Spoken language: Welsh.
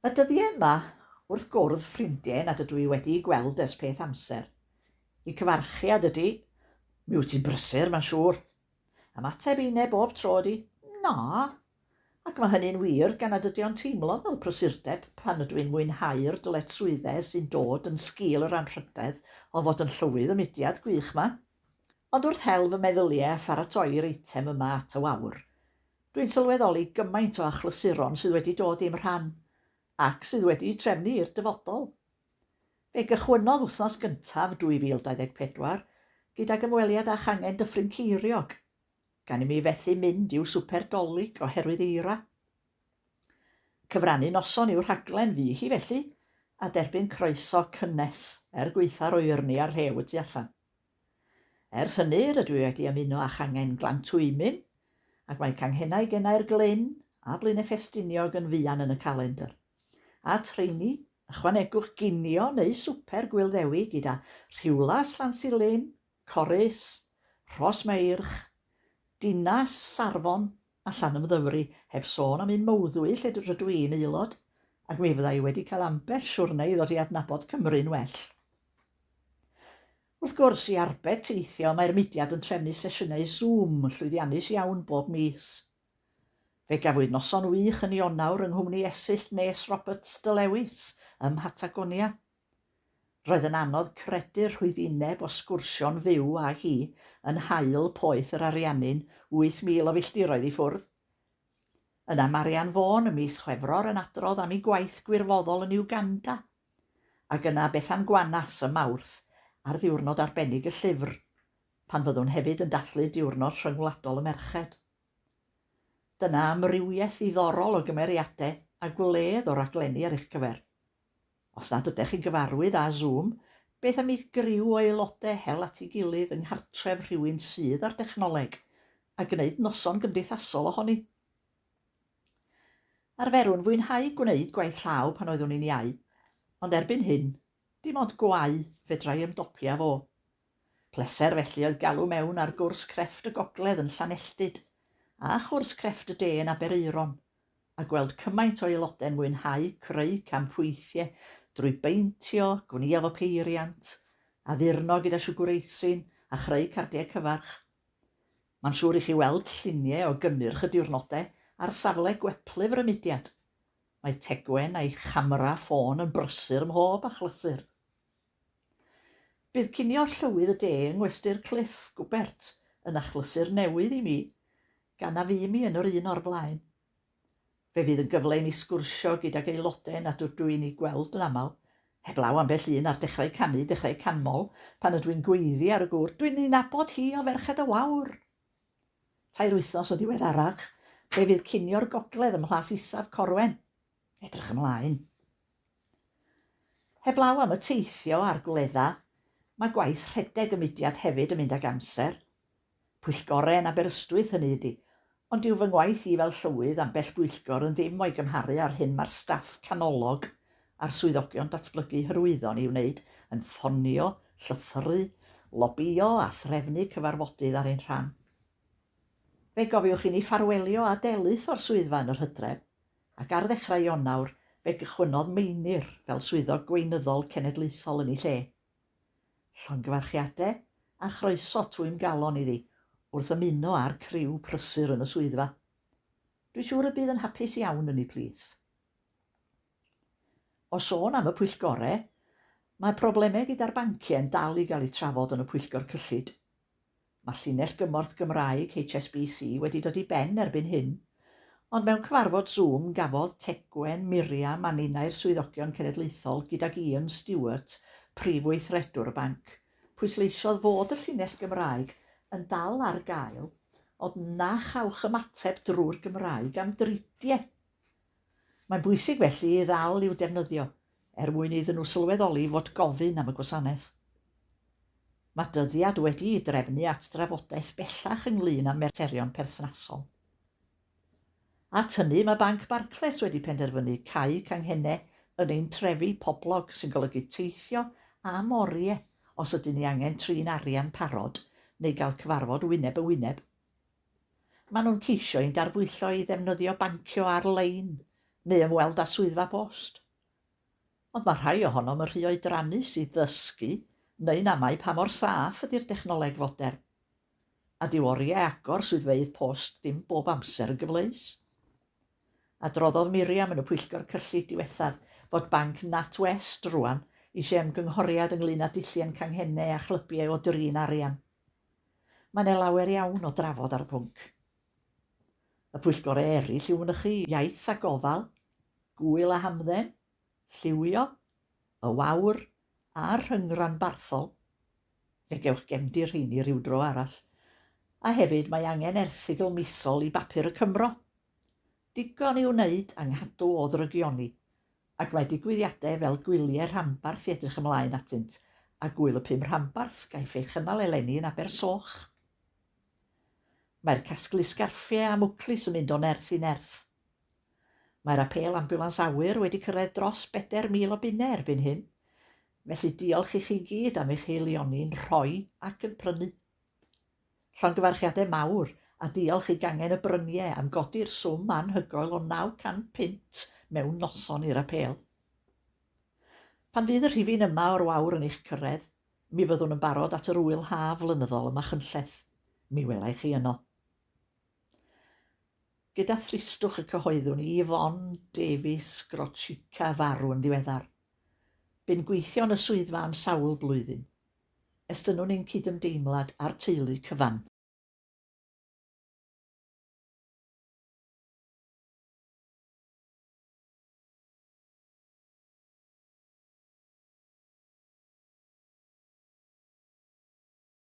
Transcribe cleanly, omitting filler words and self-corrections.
Y dyddiau yma, wrth gwrdd ffrindiau nad ydw i wedi gweld ers peth amser. I cyfarchiad ydy, mi wyt ti'n brysur, mae'n siŵr. Ymateb unau bob tro ydy, na, ac mae hynny'n wir gan nad ydy o'n teimlo fel prysurdeb pan ydw i'n mwynhau'r dyletswyddau sy'n dod yn sgil yr anrhydedd o fod yn llywydd y mudiad gwych yma. Ond wrth hel fy meddyliau a pharatoi'r eitem yma at y wawr, dwi'n sylweddoli gymaint o achlysuron sydd wedi dod i'm rhan, ac sydd wedi trefnu i'r dyfodol. Fe gychwynodd wythnos gyntaf 2024 gydag ymweliad â changen dyffryn ceiriog, gan i mi fethu mynd i'w swperdolig oherwydd eira. Cyfrannu noson i'w rhaglen fi hi felly, a derbyn croeso cynnes gweitha'r oerni a'r rhew y tu allan. Ers hynny rydw i wedi ymuno â changen Glantwymyn, ac mae canghennau gennau'r Glyn a Blaenau Ffestiniog yn fuan yn y calendar. A treini, ychwanegwch ginio neu swper gwilddewi gyda Rhiwlas Llansilyn, Corus, Rhosmeirch, Dinas Sarfon a Llanymddyfri, heb sôn am un mowddwy lle rydw i'n aelod, ac mi fyddai wedi cael ambell siwrna i ddod i adnabod Cymru'n well. Wrth gwrs, i arbed teithio, mae'r mudiad yn trefnu sesiynau Zoom llwyddiannus iawn bob mis. Fe gafwyd noson wych yn Ionawr yng nghwmni esyllt nes Roberts de Lewis ym Mhatagonia. Roedd yn anodd credu'r rhwyddineb o sgwrsio'n fyw â hi yn hael poeth yr ariannyn 8,000 o filltiroedd i ffwrdd. Yna Marian Fawn ym mis Chwefror yn adrodd am ei gwaith gwirfoddol yn Uganda, ac yna Bethan Gwanas ym Mawrth ar ddiwrnod arbennig y llyfr, pan fyddwn hefyd yn dathlu diwrnod rhyngwladol y merched. Dyna amrywiaeth ddiddorol o gymeriadau a gwledd o raglenni ar eich cyfer. Os nad ydych chi'n gyfarwydd â Zoom, beth am eich griw o aelodau hel at ei gilydd yng nghartref rhywun sydd ar dechnoleg a gwneud noson gymdeithasol ohoni. Arferwn fwynhau gwneud gwaith llaw pan oeddwn i'n iau, ond erbyn hyn, dim ond gwau fedrai ymdopio fo. Pleser felly oedd galw mewn ar gwrs crefft y gogledd yn Llanelltid, a chwrs crefft y de yn Aberaeron, a gweld cymaint o aelodau'n mwynhau creu campweithiau drwy beintio, gwnïo fo peiriant, a ddirno gyda siwgr eisyn a chreu cardiau cyfarch. Mae'n siŵr i chi weld lluniau o gynnyrch y diwrnodau ar safle gweplyfr y mudiad. Mae tegwen a'i chamera ffôn yn brysur mhob achlysur. Bydd cinio'r llywydd y de yng ngwesty'r Cliff Gwbert yn achlysur newydd i mi, gan a fi mi yn yr un o'r blaen. Fe fydd yn gyfle i mi sgwrsio gydag aelodau nad ydw i'n ei gweld yn aml, heblaw ambell un ar dechrau canu, dechrau canmol, pan ydw i'n gweiddi ar y gŵr, dwi'n ei nabod hi o ferched y Wawr. Tair wythnos o ddiweddarach, fe fydd cinio'r gogledd ym Mhlas Isaf Corwen. Edrych ymlaen. Heblaw am y teithio a'r gwledda, mae gwaith rhedeg y mudiad hefyd yn mynd ag amser. Pwyllgorau yn Aberystwyth hynny ydy, ond dyw fy ngwaith i fel llywydd ambell bwyllgor yn ddim o'i gymharu ar hyn mae'r staff canolog a'r swyddogion datblygu hyrwyddon i wneud yn ffonio, llythyru, lobio a threfnu cyfarfodydd ar ein rhan. Fe gofiwch i ni ffarwelio a delyth o'r swyddfa yn yr Hydref, ac ar ddechrau Ionawr fe gychwynodd Meinir fel swyddog gweinyddol cenedlaethol yn ei lle. Llongyfarchiadau a chroeso twym galon iddi wrth ymuno â'r criw prysur yn y swyddfa. Dwi'n siŵr y bydd yn hapus iawn yn ei plith. O sôn am y pwyllgorau, mae problemau gyda'r banciau yn dal i gael eu trafod yn y pwyllgor cyllid. Mae llinell gymorth Gymraeg HSBC wedi dod i ben erbyn hyn, ond mewn cyfarfod Zoom gafodd Tegwen, Miriam a ninnau'r swyddogion cenedlaethol gydag Ian Stewart, prif weithredwr y banc, pwysleisiodd fod y llinell Gymraeg yn dal ar gael, ond na chawch ymateb drwy'r Gymraeg am dridiau. Mae'n bwysig felly i ddal i'w defnyddio, mwyn iddyn nhw sylweddoli fod gofyn am y gwasanaeth. Mae dyddiad wedi ei drefnu at drafodaeth bellach ynglŷn â materion perthnasol. At hynny mae Banc Barclays wedi penderfynu cau canghennau yn ein trefi poblog sy'n golygu teithio a moriau os ydyn ni angen trin arian parod neu gael cyfarfod wyneb yn wyneb. Maen nhw'n ceisio i'n darbwyllo i ddefnyddio bancio ar-lein neu ymweld â swyddfa bost. Ond mae rhai ohonom yn rhy oedrannus i ddysgu neu'n amau pa mor saff ydy'r dechnoleg fodern, a dyw oriau agor swyddfeydd post dim bob amser yn gyfleus. Adroddodd Miriam yn y pwyllgor cyllid diwethaf fod Banc NatWest rwan eisiau ymgynghoriad ynglyn â dulliau canghennau a chlybiau o drin arian. Mae'n lawer iawn o drafod ar y pwnc. Y pwyllgorau eraill yw mynychu iaith a gofal, gwyl a hamdden, lliwio, y Wawr a'r rhyngran barthol. Fe gewch gefndir rheini rhyw dro arall. A hefyd mae angen erthygl misol i bapur y Cymro. Digon i'w wneud anghdadw o ddrygioni, ac mae digwyddiadau fel gwyliau rhanbarth i edrych ymlaen atynt, a gwyl y 5 rhanbarth gaiff ei chynnal eleni yn Abersoch. Mae'r casglu sgarffiau a mwclis yn mynd o nerth i nerth. Mae'r apêl ambulans awyr wedi cyrraedd dros 4,000 o bunnau erbyn hyn, felly diolch i chi gyd am eich heilioni'n rhoi ac yn prynu. Llongyfarchiadau mawr a diolch i gangen y bryniau am godi'r swm anhygoel o 900 punt mewn noson i'r apêl. Pan fydd y rhifyn yma o'r Wawr yn eich cyrraedd, mi fyddwn yn barod at yr Llyw HAF flynyddol yma chynlleth. Mi welai chi yno. Gyda thristwch y cyhoeddwn i Yvonne Davies Grochica farw yn ddiweddar. Bu'n gweithio yn y swyddfa am sawl blwyddyn. Estynwn ein cydymdeimlad a'r teulu cyfan.